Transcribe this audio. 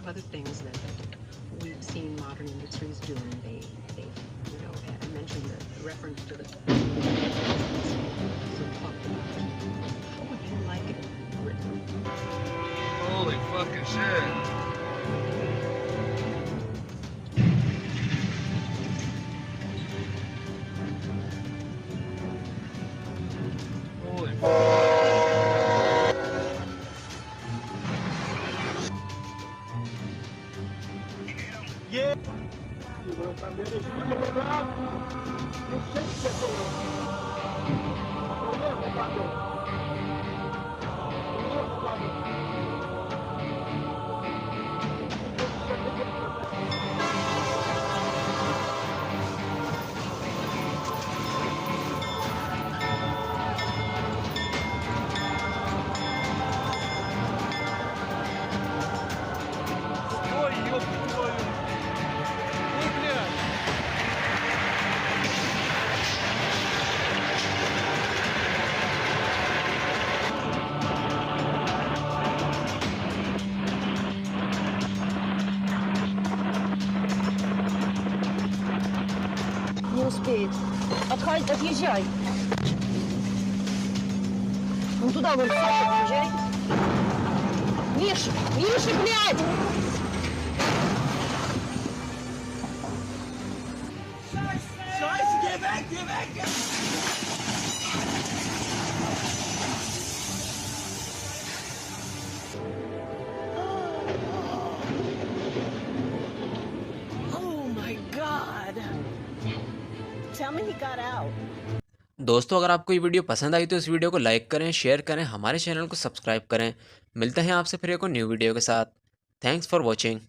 of other things that we've seen modern industries doing. They I mentioned the reference to the so talked about. How would you like it written? Holy fucking shit. Holy fuck. Yeah. Ой, ёб твою. Ой, блядь. Не успеет. Отъезжай. Ну туда вон, отъезжай. Миша, Миша, блядь! Scheiße, geh weg, geh weg! Oh my God. Tell me he got out. दोस्तों अगर आपको ये video पसंद आई तो इस video को like करें, share करें, हमारे चैनल को सब्सक्राइब करें। मिलते हैं आपसे फिर एक और न्यू वीडियो के साथ। Thanks for watching.